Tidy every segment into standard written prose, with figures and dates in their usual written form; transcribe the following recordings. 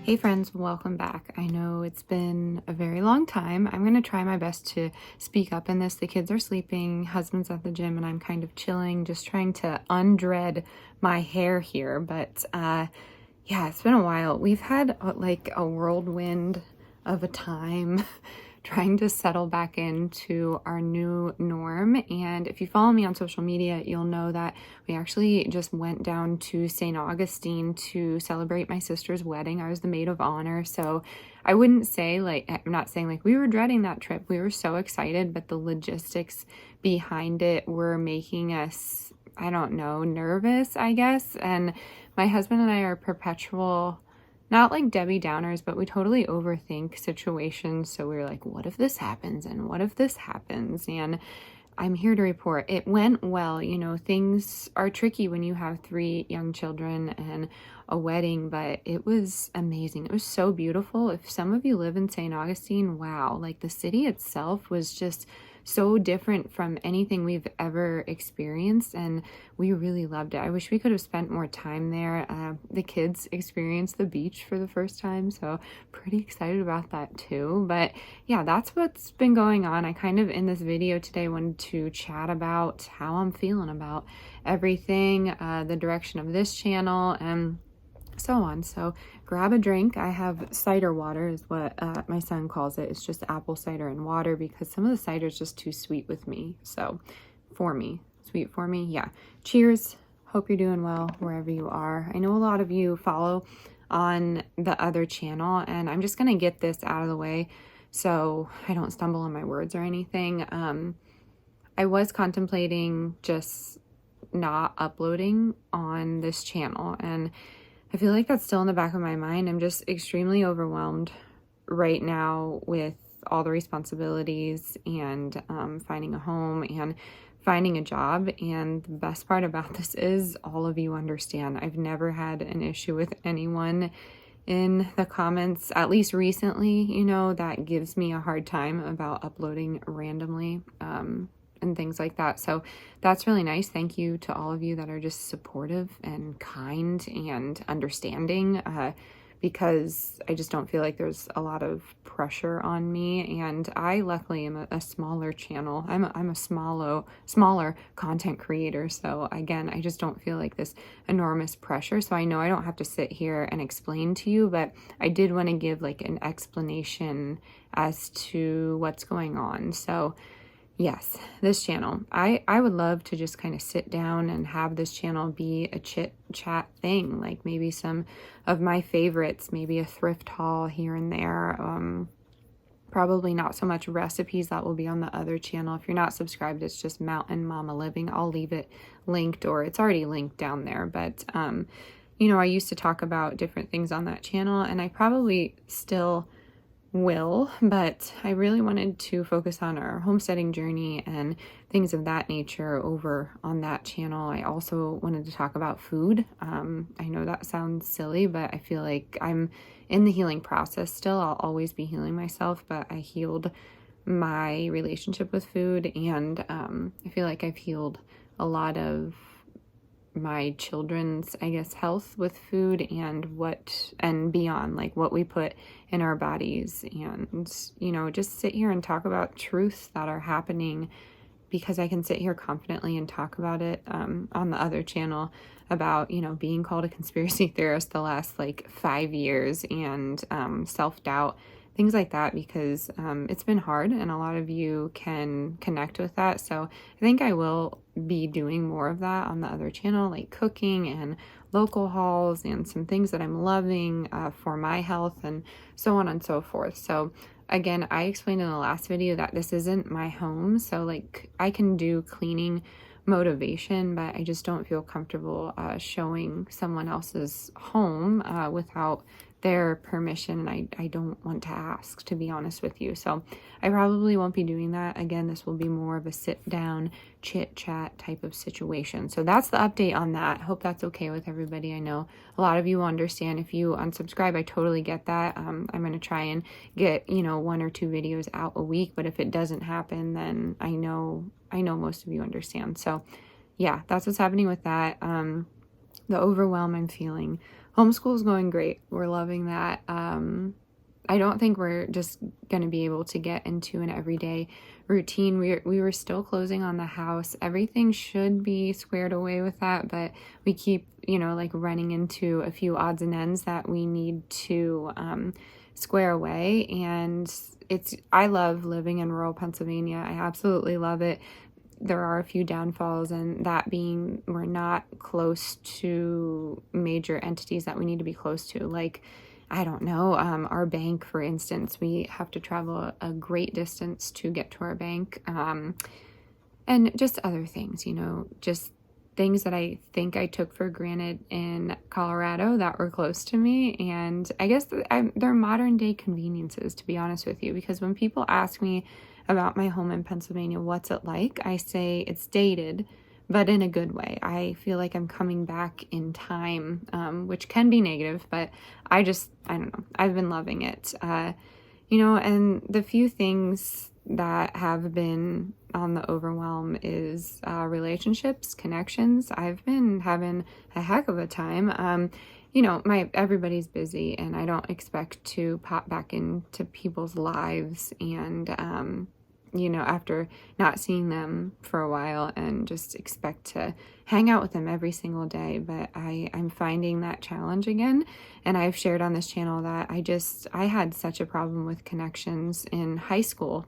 Hey friends, welcome back. I know it's been a very long time. I'm going to try my best to speak up in this. The kids are sleeping, husband's at the gym, and I'm kind of chilling, just trying to undread my hair here. But yeah, it's been a while. We've had like a whirlwind of a time trying to settle back into our new norm. And if you follow me on social media, you'll know that we actually just went down to St. Augustine to celebrate my sister's wedding. I was the maid of honor. So I wouldn't say I'm not saying like we were dreading that trip. We were so excited, but the logistics behind it were making us, I don't know, nervous, I guess. And my husband and I are perpetual, not like Debbie Downers, but we totally overthink situations. So we were like, what if this happens? And what if this happens? And I'm here to report it went well. You know, things are tricky when you have 3 young children and a wedding, but it was amazing. It was so beautiful. If some of you live in St. Augustine, wow, like the city itself was just so different from anything we've ever experienced, and we really loved it. I wish we could have spent more time there. The kids experienced the beach for the first time, so pretty excited about that too. But yeah, that's what's been going on. I kind of in this video today wanted to chat about how I'm feeling about everything, the direction of this channel, and so on. So grab a drink. I have cider water is what my son calls it. It's just apple cider and water because some of the cider is just too sweet with me. So sweet for me. Yeah. Cheers. Hope you're doing well wherever you are. I know a lot of you follow on the other channel, and I'm just going to get this out of the way so I don't stumble on my words or anything. I was contemplating just not uploading on this channel, and I feel like that's still in the back of my mind. I'm just extremely overwhelmed right now with all the responsibilities and finding a home and finding a job. And the best part about this is all of you understand. I've never had an issue with anyone in the comments, at least recently, you know, that gives me a hard time about uploading randomly. And things like that. So that's really nice. Thank you to all of you that are just supportive and kind and understanding, because I just don't feel like there's a lot of pressure on me. And I luckily am a smaller channel. I'm a smaller content creator. So again, I just don't feel like this enormous pressure. So I know I don't have to sit here and explain to you, but I did want to give like an explanation as to what's going on. So yes, this channel. I would love to just kind of sit down and have this channel be a chit chat thing, like maybe some of my favorites, maybe a thrift haul here and there. Probably not so much recipes. That will be on the other channel. If you're not subscribed, it's just Mountain Mama Living. I'll leave it linked, or it's already linked down there. But, you know, I used to talk about different things on that channel, and I probably still will, but I really wanted to focus on our homesteading journey and things of that nature over on that channel. I also wanted to talk about food. I know that sounds silly, but I feel like I'm in the healing process still. I'll always be healing myself, but I healed my relationship with food, and I feel like I've healed a lot of my children's, I guess, health with food and beyond, like what we put in our bodies, and, you know, just sit here and talk about truths that are happening, because I can sit here confidently and talk about it on the other channel about, you know, being called a conspiracy theorist the last like 5 years, and self-doubt, things like that, because it's been hard and a lot of you can connect with that. So I think I will be doing more of that on the other channel, like cooking and local hauls and some things that I'm loving for my health and so on and so forth. So again, I explained in the last video that this isn't my home. So like I can do cleaning motivation, but I just don't feel comfortable showing someone else's home without their permission, and I don't want to ask, to be honest with you. So I probably won't be doing that. Again, this will be more of a sit down chit chat type of situation. So that's the update on that. Hope that's okay with everybody. I know a lot of you understand. If you unsubscribe, I totally get that. I'm going to try and get, you know, 1 or 2 videos out a week, but if it doesn't happen, then I know most of you understand. So yeah, that's what's happening with that. the overwhelm I'm feeling. Homeschool's going great. We're loving that. I don't think we're just going to be able to get into an everyday routine. We were still closing on the house. Everything should be squared away with that, but we keep, like running into a few odds and ends that we need to square away. And I love living in rural Pennsylvania. I absolutely love it. There are a few downfalls, and that being we're not close to major entities that we need to be close to. Like, I don't know, our bank, for instance, we have to travel a great distance to get to our bank. And just other things, just things that I think I took for granted in Colorado that were close to me. And I guess they're modern day conveniences, to be honest with you, because when people ask me about my home in Pennsylvania, what's it like? I say it's dated, but in a good way. I feel like I'm coming back in time, which can be negative, but I don't know. I've been loving it. And the few things that have been on the overwhelm is relationships, connections. I've been having a heck of a time. Everybody's busy, and I don't expect to pop back into people's lives and after not seeing them for a while, and just expect to hang out with them every single day. But I'm finding that challenge again. And I've shared on this channel that I had such a problem with connections in high school,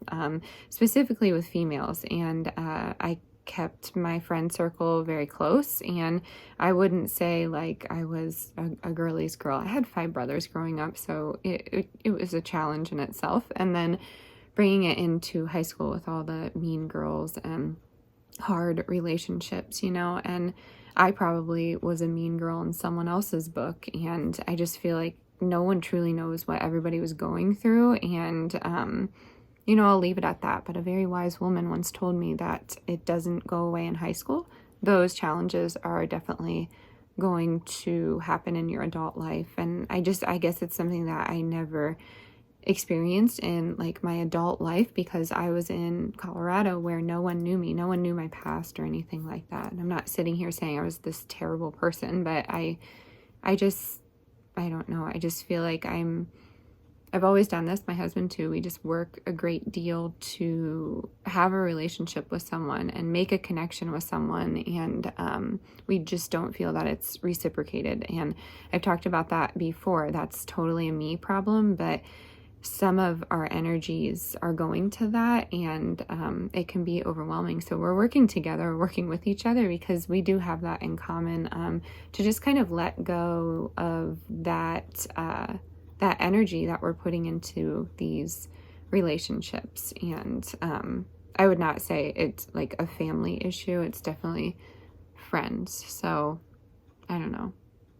specifically with females. And I kept my friend circle very close, and I wouldn't say like I was a girly's girl. I had 5 brothers growing up, so it was a challenge in itself. And then bringing it into high school with all the mean girls and hard relationships, and I probably was a mean girl in someone else's book. And I just feel like no one truly knows what everybody was going through. And, I'll leave it at that. But a very wise woman once told me that it doesn't go away in high school. Those challenges are definitely going to happen in your adult life. And I guess it's something that I never experienced in like my adult life, because I was in Colorado where no one knew me. No one knew my past or anything like that. And I'm not sitting here saying I was this terrible person, but I don't know. I just feel like I've always done this. My husband too. We just work a great deal to have a relationship with someone and make a connection with someone. And we just don't feel that it's reciprocated. And I've talked about that before. That's totally a me problem, but some of our energies are going to that, and it can be overwhelming. So we're working together, working with each other, because we do have that in common, to just kind of let go of that energy that we're putting into these relationships. And I would not say it's like a family issue. It's definitely friends. So I don't know.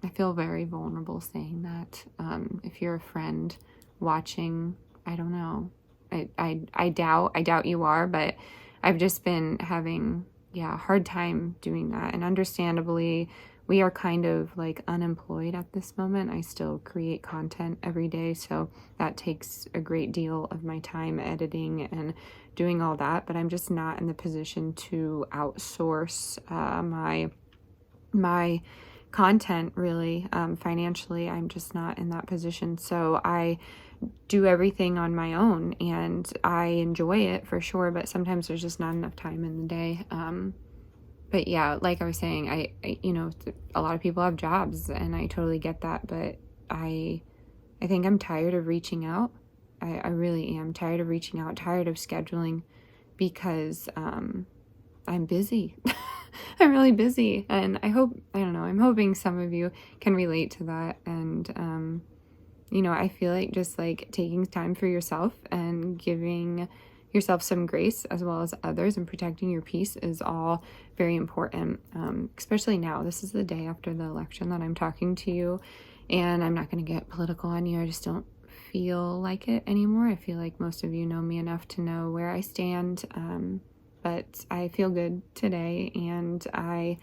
I feel very vulnerable saying that. If you're a friend watching, I don't know. I doubt you are, but I've just been having a hard time doing that. And understandably, we are kind of like unemployed at this moment. I still create content every day, so that takes a great deal of my time editing and doing all that. But I'm just not in the position to outsource my content, really. Financially, I'm just not in that position. So I do everything on my own, and I enjoy it for sure, but sometimes there's just not enough time in the day. But yeah, like I was saying, I a lot of people have jobs, and I totally get that, but I think I'm tired of reaching out. I really am tired of reaching out, tired of scheduling, because I'm busy. I'm really busy, and I'm hoping some of you can relate to that. And I feel like just like taking time for yourself and giving yourself some grace as well as others, and protecting your peace is all very important, especially now. This is the day after the election that I'm talking to you, and I'm not going to get political on you. I just don't feel like it anymore. I feel like most of you know me enough to know where I stand, but I feel good today, and I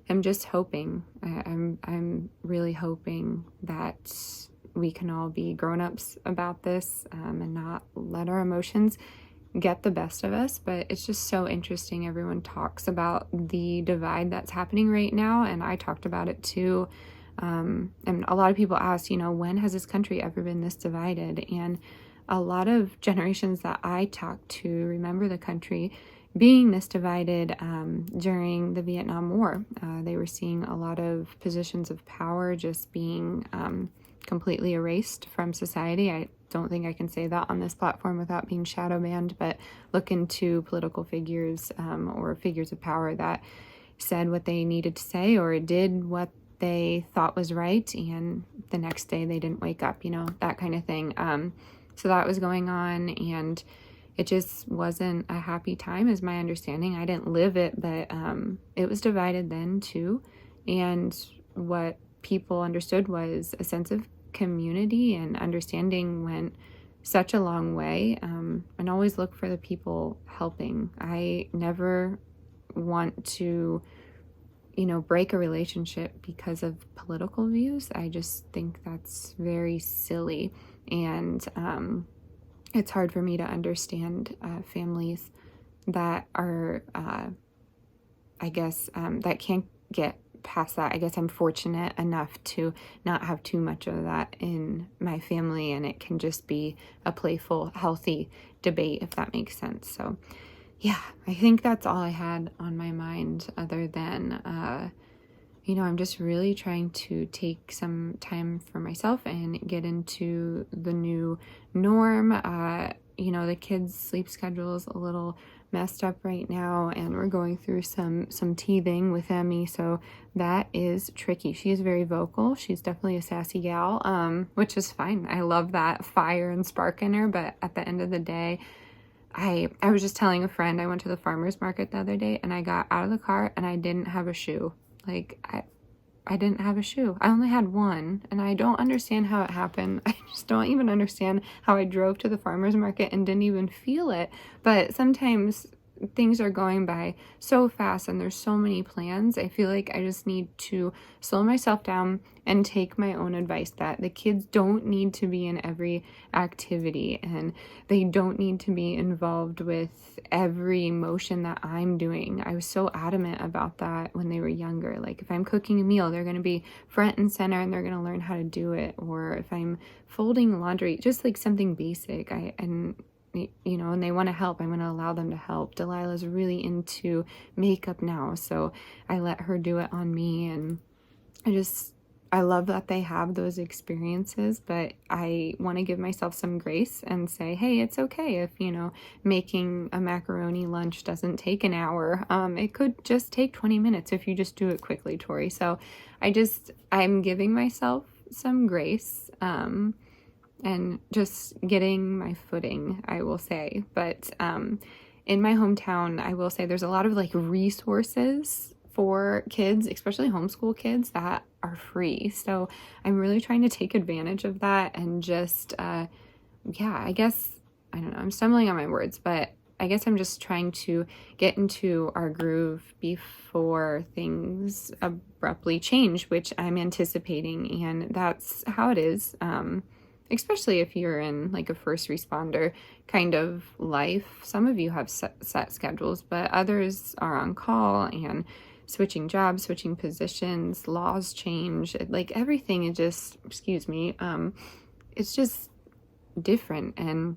am just hoping, I'm really hoping that we can all be grown-ups about this, and not let our emotions get the best of us, but it's just so interesting. Everyone talks about the divide that's happening right now, and I talked about it too. And a lot of people ask, when has this country ever been this divided? And a lot of generations that I talk to remember the country being this divided during the Vietnam War. They were seeing a lot of positions of power just being completely erased from society. I don't think I can say that on this platform without being shadow banned, but look into political figures or figures of power that said what they needed to say or did what they thought was right, and the next day they didn't wake up, that kind of thing. So that was going on, and it just wasn't a happy time, is my understanding. I didn't live it, but it was divided then too. And what people understood was a sense of community and understanding went such a long way. And always look for the people helping. I never want to, break a relationship because of political views. I just think that's very silly. And it's hard for me to understand families that are, that can't get past that. I guess I'm fortunate enough to not have too much of that in my family, and it can just be a playful, healthy debate, if that makes sense. So yeah, I think that's all I had on my mind, other than, I'm just really trying to take some time for myself and get into the new norm. The kids' sleep schedule is a little messed up right now, and we're going through some teething with Emmy, so that is tricky. She is very vocal. She's definitely a sassy gal, which is fine. I love that fire and spark in her, but at the end of the day, I was just telling a friend, I went to the farmer's market the other day, and I got out of the car and I didn't have a shoe. I didn't have a shoe. I only had one, and I don't understand how it happened. I just don't even understand how I drove to the farmer's market and didn't even feel it. But sometimes things are going by so fast and there's so many plans. I feel like I just need to slow myself down and take my own advice that the kids don't need to be in every activity, and they don't need to be involved with every emotion that I'm doing. I was so adamant about that when they were younger. Like, if I'm cooking a meal, they're going to be front and center and they're going to learn how to do it. Or if I'm folding laundry, just like something basic, and they want to help, I'm going to allow them to help. Delilah's really into makeup now, so I let her do it on me, and I love that they have those experiences, but I want to give myself some grace and say, hey, it's okay if, making a macaroni lunch doesn't take an hour. It could just take 20 minutes if you just do it quickly, Tory. So I'm giving myself some grace, and just getting my footing, I will say. But in my hometown, I will say there's a lot of resources for kids, especially homeschool kids, that are free. So I'm really trying to take advantage of that and just, I guess, I don't know, I'm stumbling on my words, but I guess I'm just trying to get into our groove before things abruptly change, which I'm anticipating, and that's how it is. Especially if you're in a first responder kind of life. Some of you have set schedules, but others are on call and switching jobs, switching positions, laws change. Everything is just, it's just different, and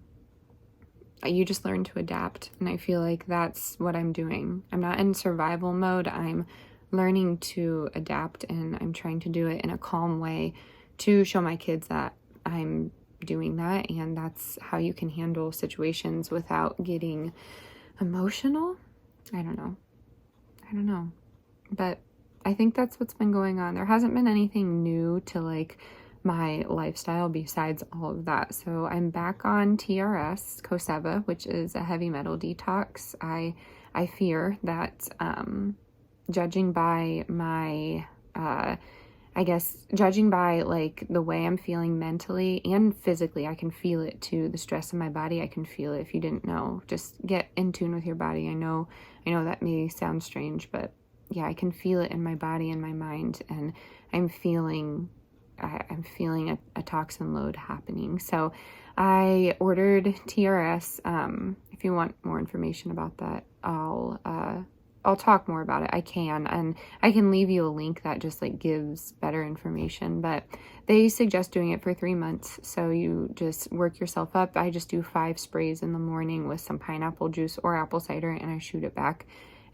you just learn to adapt. And I feel like that's what I'm doing. I'm not in survival mode. I'm learning to adapt, and I'm trying to do it in a calm way to show my kids that I'm doing that, and that's how you can handle situations without getting emotional. I don't know, but I think that's what's been going on. There hasn't been anything new to my lifestyle besides all of that. So I'm back on TRS, Koseva, which is a heavy metal detox. I fear that judging by my judging by the way I'm feeling mentally and physically, I can feel it too. The stress in my body, I can feel it. If you didn't know, just get in tune with your body. I know that may sound strange, but yeah, I can feel it in my body and my mind, and I'm feeling I'm feeling a toxin load happening. So I ordered TRS. If you want more information about that, I'll talk more about it. I can, and I can leave you a link that just like gives better information, but they suggest doing it for 3 months. So you just work yourself up. I just do 5 sprays in the morning with some pineapple juice or apple cider, and I shoot it back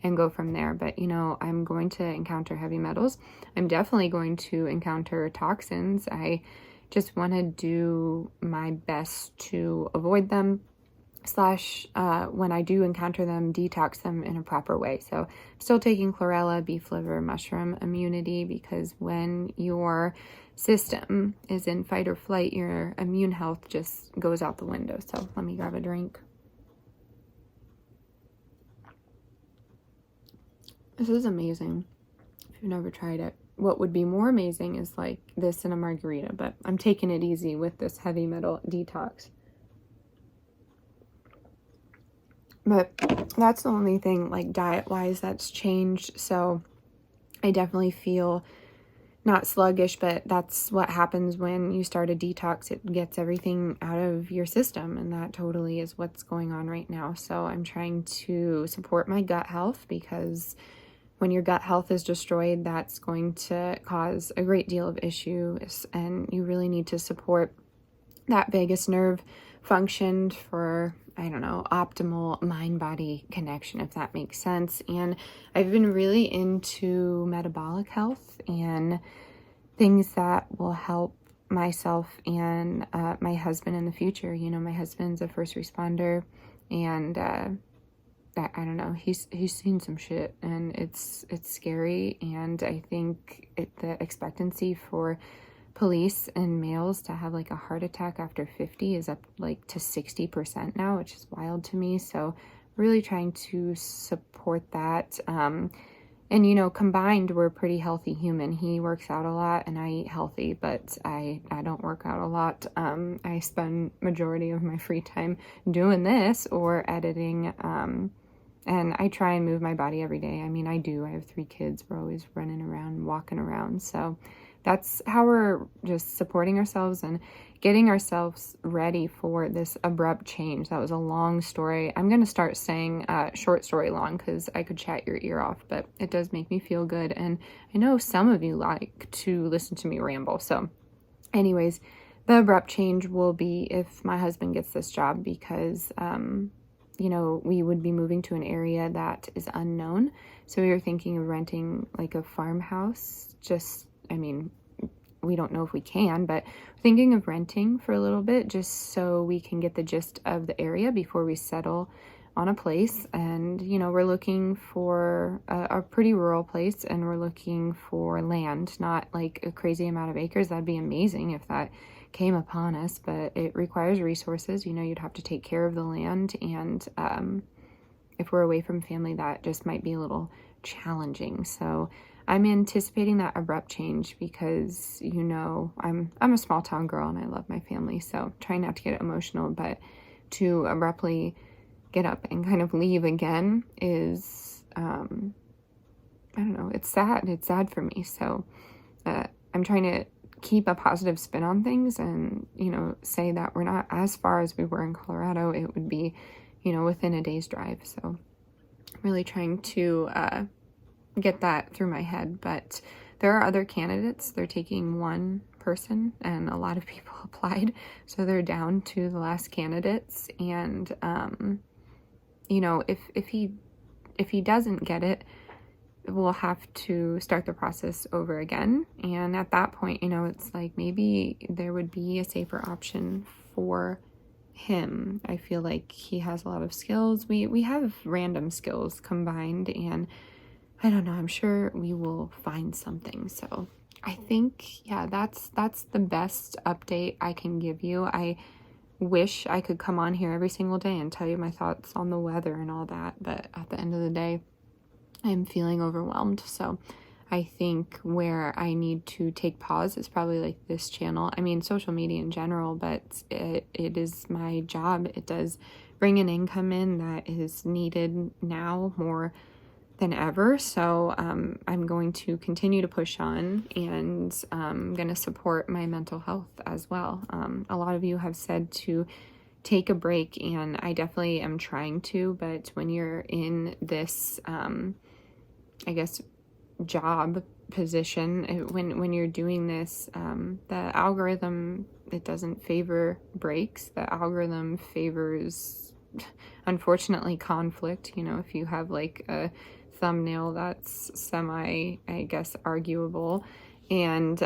and go from there. But you know, I'm going to encounter heavy metals. I'm definitely going to encounter toxins. I just want to do my best to avoid them, slash when I do encounter them, detox them in a proper way. So I'm still taking chlorella, beef liver, mushroom immunity, because when your system is in fight or flight, your immune health just goes out the window. So let me grab a drink. This is amazing. If you've never tried it, what would be more amazing is like this in a margarita, but I'm taking it easy with this heavy metal detox. But that's the only thing, like diet-wise, that's changed. So I definitely feel not sluggish, but that's what happens when you start a detox. It gets everything out of your system, and that totally is what's going on right now. So I'm trying to support my gut health, because when your gut health is destroyed, that's going to cause a great deal of issues, and you really need to support that vagus nerve function for, I don't know, optimal mind-body connection, if that makes sense. And I've been really into metabolic health and things that will help myself and my husband in the future. You know, my husband's a first responder, and I don't know, he's seen some shit, and it's scary. And I think the expectancy for police and males to have like a heart attack after 50 is up like to 60% now, which is wild to me. So really trying to support that. And you know, combined, we're a pretty healthy human. He works out a lot and I eat healthy, but I don't work out a lot. I spend majority of my free time doing this or editing. And I try and move my body every day. I mean, I do. I have 3 kids. We're always running around, walking around. So that's how we're just supporting ourselves and getting ourselves ready for this abrupt change. That was a long story. I'm going to start saying short story long, because I could chat your ear off, but it does make me feel good. And I know some of you like to listen to me ramble. So anyways, the abrupt change will be if my husband gets this job, because you know, we would be moving to an area that is unknown. So we were thinking of renting like a farmhouse. I mean, we don't know if we can, but thinking of renting for a little bit, just so we can get the gist of the area before we settle on a place. And, you know, we're looking for a pretty rural place, and we're looking for land, not like a crazy amount of acres. That'd be amazing if that came upon us, but it requires resources. You know, you'd have to take care of the land, and if we're away from family, that just might be a little challenging. So I'm anticipating that abrupt change, because, you know, I'm a small town girl and I love my family, so trying not to get emotional, but to abruptly get up and kind of leave again is I don't know, it's sad for me. So I'm trying to keep a positive spin on things, and, you know, say that we're not as far as we were in Colorado. It would be, you know, within a day's drive. So really trying to get that through my head. But there are other candidates. They're taking 1 person, and a lot of people applied, so they're down to the last candidates. And you know, if he doesn't get it, we'll have to start the process over again. And at that point, you know, it's like maybe there would be a safer option for him. I feel like he has a lot of skills. We have random skills combined, and I don't know, I'm sure we will find something. So I think, yeah, that's the best update I can give you. I wish I could come on here every single day and tell you my thoughts on the weather and all that, but at the end of the day, I'm feeling overwhelmed. So I think where I need to take pause is probably like this channel. I mean, social media in general, but it is my job. It does bring an income in that is needed now more than ever. So I'm going to continue to push on, and I'm going to support my mental health as well. A lot of you have said to take a break, and I definitely am trying to, but when you're in this, I guess, job position, when you're doing this, the algorithm, it doesn't favor breaks. The algorithm favors, unfortunately, conflict. You know, if you have like a thumbnail that's semi, I guess, arguable, and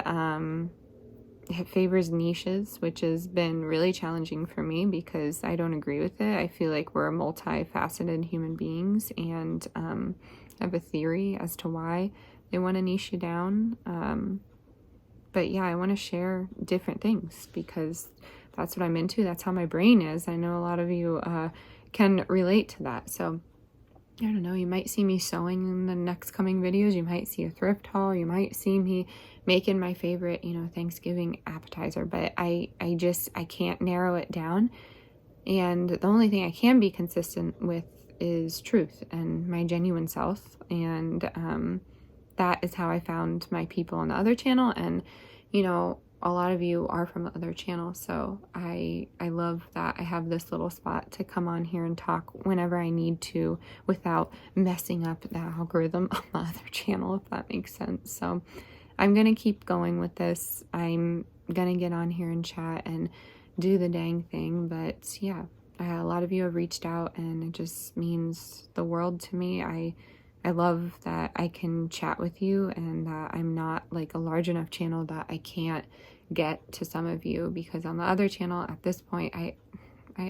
it favors niches, which has been really challenging for me because I don't agree with it. I feel like we're multifaceted human beings, and I have a theory as to why they want to niche you down. But yeah, I want to share different things because that's what I'm into. That's how my brain is. I know a lot of you can relate to that. So I don't know, you might see me sewing in the next coming videos. You might see a thrift haul. You might see me making my favorite, you know, Thanksgiving appetizer. But I can't narrow it down. And the only thing I can be consistent with is truth and my genuine self. And that is how I found my people on the other channel. And, you know, a lot of you are from the other channel, so I love that I have this little spot to come on here and talk whenever I need to without messing up the algorithm on the other channel, if that makes sense. So I'm going to keep going with this. I'm going to get on here and chat and do the dang thing. But yeah, a lot of you have reached out, and it just means the world to me. I love that I can chat with you, and that I'm not like a large enough channel that I can't get to some of you, because on the other channel at this point I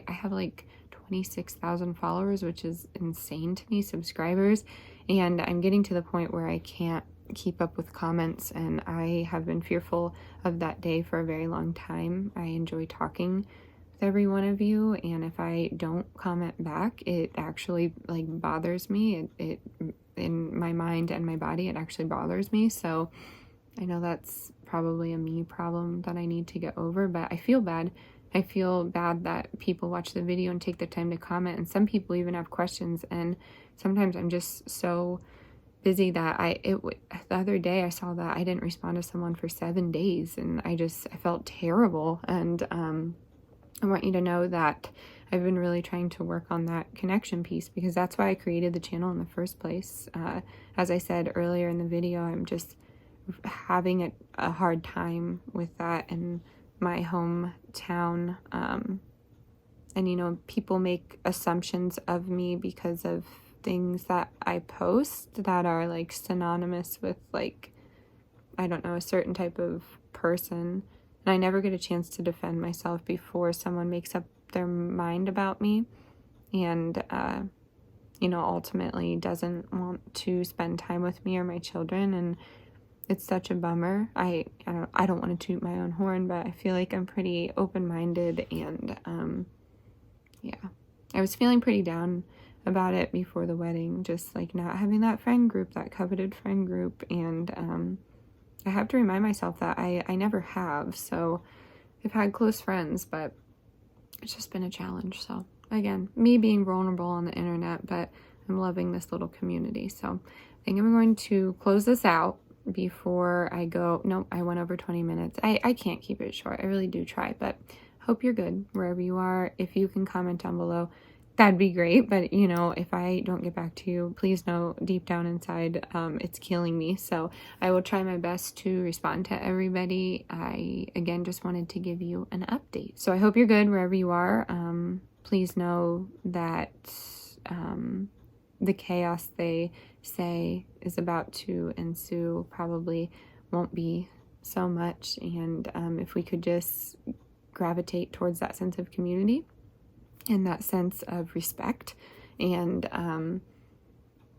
have like 26,000 followers, which is insane to me, subscribers, and I'm getting to the point where I can't keep up with comments, and I have been fearful of that day for a very long time. I enjoy talking with every one of you, and if I don't comment back, it actually like bothers me. It in my mind and my body, it actually bothers me. So I know that's probably a me problem that I need to get over, but I feel bad. I feel bad that people watch the video and take the time to comment, and some people even have questions, and sometimes I'm just so busy that the other day I saw that I didn't respond to someone for 7 days, and I felt terrible. And I want you to know that I've been really trying to work on that connection piece, because that's why I created the channel in the first place. As I said earlier in the video, I'm just having a hard time with that in my hometown. And, you know, people make assumptions of me because of things that I post that are like synonymous with, like, I don't know, a certain type of person. And I never get a chance to defend myself before someone makes up their mind about me, and you know, ultimately doesn't want to spend time with me or my children. And it's such a bummer. I don't want to toot my own horn, but I feel like I'm pretty open-minded, and yeah, I was feeling pretty down about it before the wedding, just like not having that friend group, that coveted friend group. And I have to remind myself that I never have. So I've had close friends, but it's just been a challenge. So again, me being vulnerable on the internet, but I'm loving this little community. So I think I'm going to close this out before I go. Nope, I went over 20 minutes. I can't keep it short. I really do try, but hope you're good wherever you are. If you can comment down below, that'd be great. But, you know, if I don't get back to you, please know deep down inside, it's killing me. So I will try my best to respond to everybody. I, again, just wanted to give you an update. So I hope you're good wherever you are. Please know that the chaos they say is about to ensue probably won't be so much. And if we could just gravitate towards that sense of community and that sense of respect, and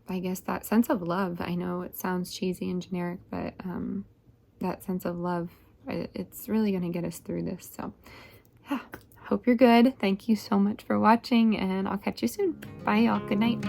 I guess that sense of love. I know it sounds cheesy and generic, but that sense of love, it's really going to get us through this. So yeah, hope you're good. Thank you so much for watching, and I'll catch you soon. Bye, y'all. Good night.